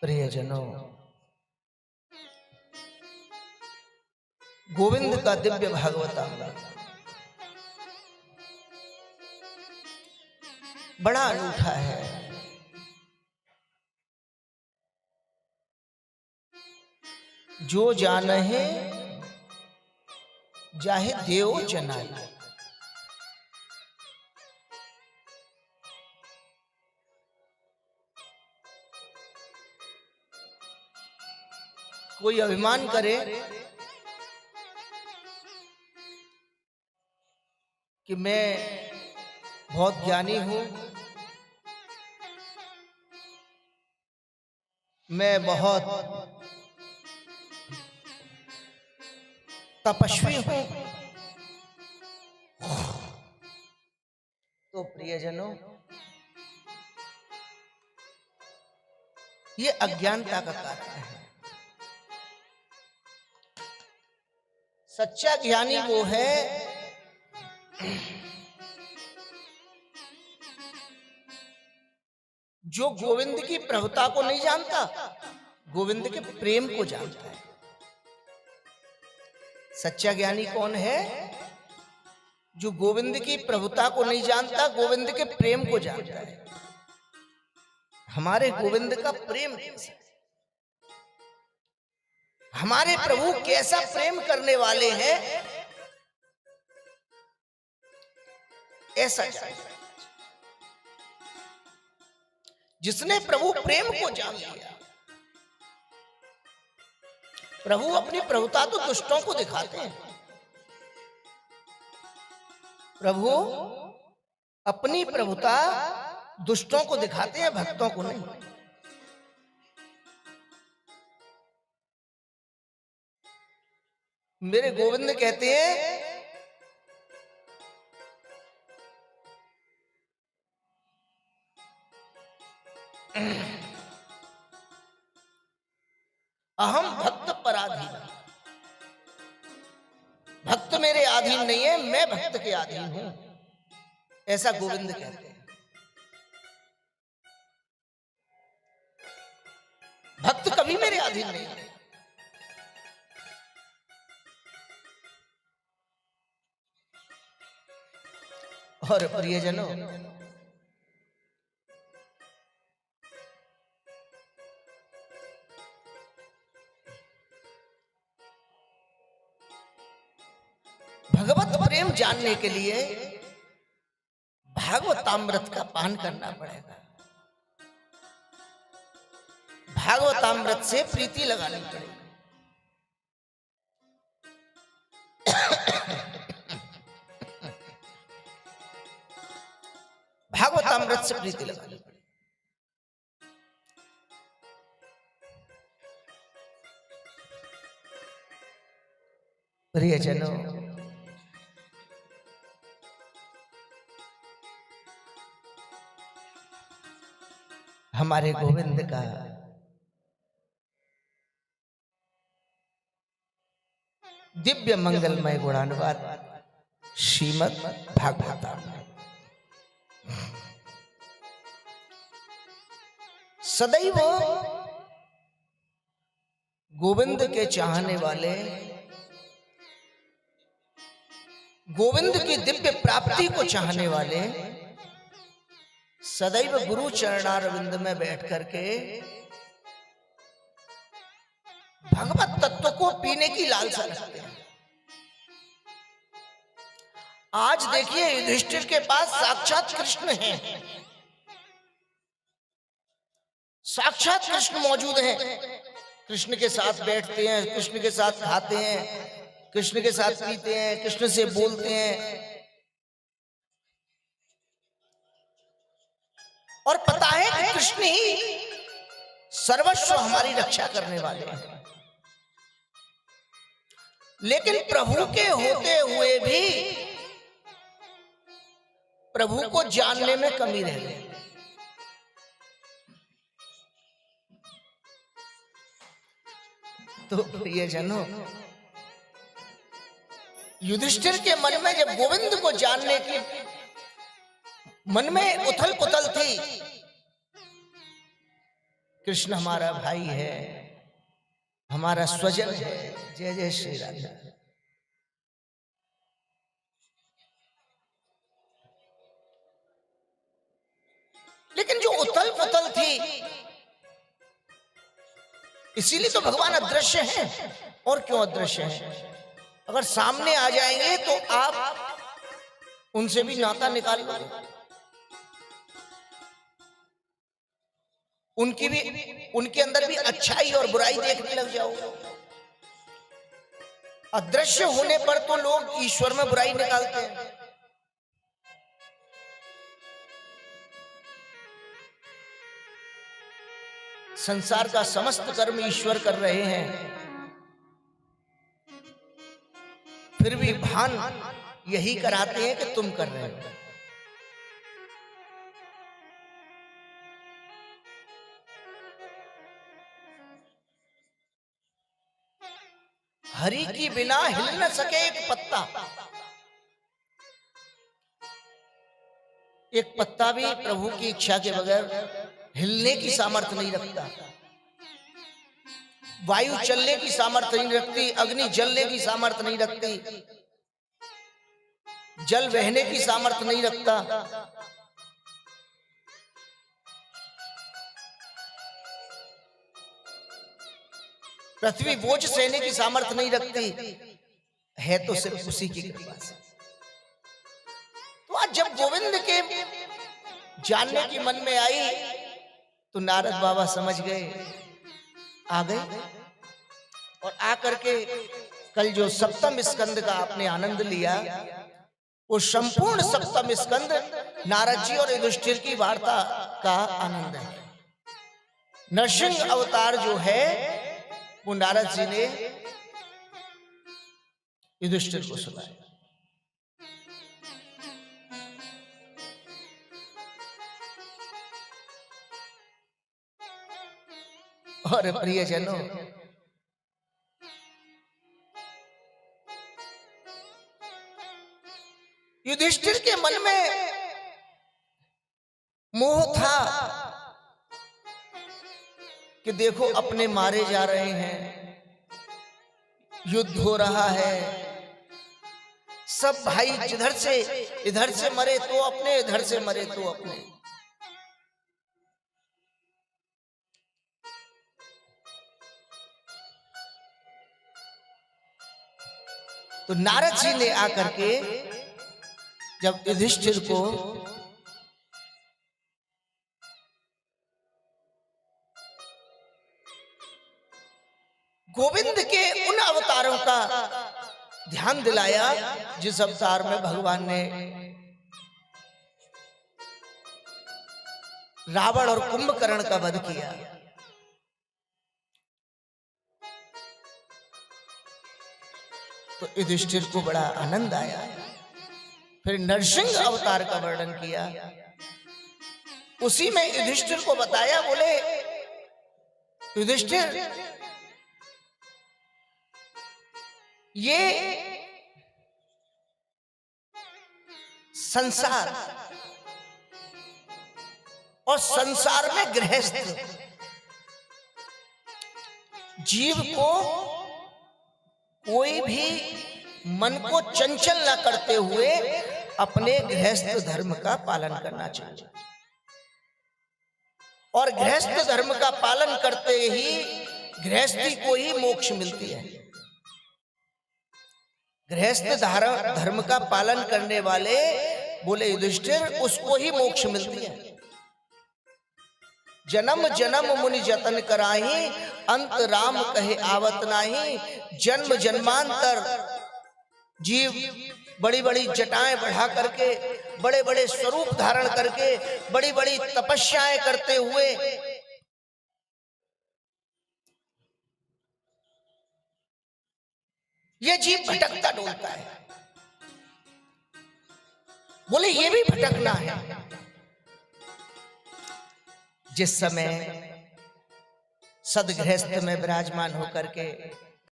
प्रियजनों, गोविंद का दिव्य भागवतामृत बड़ा अनूठा है। जो जानहे जाहे देव जनाई। कोई अभिमान करे कि मैं बहुत ज्ञानी हूं, मैं बहुत तपस्वी हूं, तो प्रियजनों, ये अज्ञानता का कारण है। सच्चा ज्ञानी वो है जो गोविंद की प्रभुता को नहीं जानता, गोविंद के प्रेम को जानता है। सच्चा ज्ञानी कौन है? जो गोविंद की प्रभुता को नहीं जानता, गोविंद के प्रेम को जानता है। हमारे गोविंद का प्रेम कैसा है? हमारे प्रभु कैसा प्रेम करने वाले हैं, ऐसा जानता है। जिसने प्रभु प्रेम को जान लिया, प्रभु अपनी प्रभुता तो दुष्टों को दिखाते हैं। प्रभु अपनी प्रभुता दुष्टों को दिखाते हैं, भक्तों को नहीं। मेरे गोविंद कहते हैं अहम भक्त पराधीन। भक्त मेरे अधीन नहीं है, मैं भक्त के अधीन हूं, ऐसा गोविंद कहते हैं। भक्त कभी मेरे अधीन नहीं है। और प्रियजनों, भगवत प्रेम जानने के लिए भागवतामृत का पान करना पड़ेगा। भागवतामृत से प्रीति लगानी पड़ेगी। भागवतामृत से प्रीति लगानी पड़ेगी। प्रियजनों, हमारे गोविंद का दिव्य मंगलमय गुणानुवाद श्रीमद् भागवतामृत सदैव गोविंद के चाहने वाले, गोविंद की दिव्य प्राप्ति को चाहने वाले सदैव गुरु चरणारविंद में बैठ करके भगवत तत्व को पीने की लालसा रखते हैं। आज देखिए, युधिष्ठिर के पास साक्षात कृष्ण हैं, साक्षात कृष्ण मौजूद हैं। कृष्ण के साथ बैठते हैं, कृष्ण के साथ खाते हैं, कृष्ण के साथ पीते हैं, कृष्ण से बोलते हैं, और पता है कि कृष्ण ही सर्वस्व हमारी रक्षा करने वाले हैं। लेकिन प्रभु के होते हुए भी प्रभु को जानने में कमी रह गई। तो प्रियजनों, युधिष्ठिर के मन में जब गोविंद को जानने की मन में उथल पुथल थी, कृष्ण हमारा भाई है, हमारा स्वजन है। जय जय श्री राधा। लेकिन जो उथल पुथल थी, इसीलिए तो भगवान अदृश्य हैं। और क्यों अदृश्य हैं? अगर सामने आ जाएंगे तो आप उनसे भी नाता निकाल लो, उनके अंदर भी अच्छाई और बुराई देखने लग जाओ। अदृश्य होने पर तो लोग ईश्वर में बुराई निकालते हैं। संसार का समस्त कर्म ईश्वर कर रहे हैं, फिर भी भान यही कराते हैं कि तुम कर रहे हो। हरि की बिना हिल न सके एक पत्ता। एक पत्ता भी प्रभु की इच्छा के बगैर हिलने की सामर्थ्य नहीं रखता। वायु चलने की सामर्थ्य नहीं रखती, अग्नि जलने की सामर्थ्य नहीं रखती, जल बहने की सामर्थ्य नहीं रखता। पृथ्वी बोझ सहने की सामर्थ्य नहीं रखती है, तो सिर्फ उसी की कृपा से। तो आज जब गोविंद के जानने की मन में आई तो नारद बाबा समझ गए, आ गए। और आकर के कल जो सप्तम स्कंद का आपने आनंद लिया, वो संपूर्ण सप्तम स्कंद नारद जी और युधिष्ठिर की वार्ता का आनंद है। नरसिंह अवतार जो है वो नारद जी ने युधिष्ठिर को सुनाया। और प्रियजनों, युधिष्ठिर के मन में मोह था कि देखो अपने मारे जा रहे हैं, युद्ध हो रहा है, सब भाई इधर से मरे तो अपने, इधर से मरे तो अपने। तो नारद जी ने आकर के जब युधिष्ठिर को गोविंद के उन अवतारों का ध्यान दिलाया जिस अवतार में भगवान ने रावण और कुंभकर्ण का वध किया, तो युधिष्ठिर को बड़ा आनंद आया। फिर नरसिंह अवतार का वर्णन किया, उसी में युधिष्ठिर को बताया, बोले युधिष्ठिर ये संसार और संसार में गृहस्थ जीव को कोई भी मन को चंचल न करते हुए अपने गृहस्थ धर्म का पालन करना चाहिए। और गृहस्थ धर्म का पालन करते ही गृहस्थी को ही मोक्ष मिलती है। गृहस्थ धर्म का पालन करने वाले, बोले युधिष्ठिर, उसको ही मोक्ष मिलती है। जन्म जन्म मुनि जतन कराही, अंत राम कहे आवत नाही। जन्म जन्मांतर जीव बड़ी बड़ी जटाएं बढ़ा करके, बड़े बड़े स्वरूप धारण करके, बड़ी बड़ी तपस्याएं करते हुए ये जीव भटकता डोलता है। बोले ये भी भटकना है। जिस समय सदगृहस्थ में विराजमान होकर के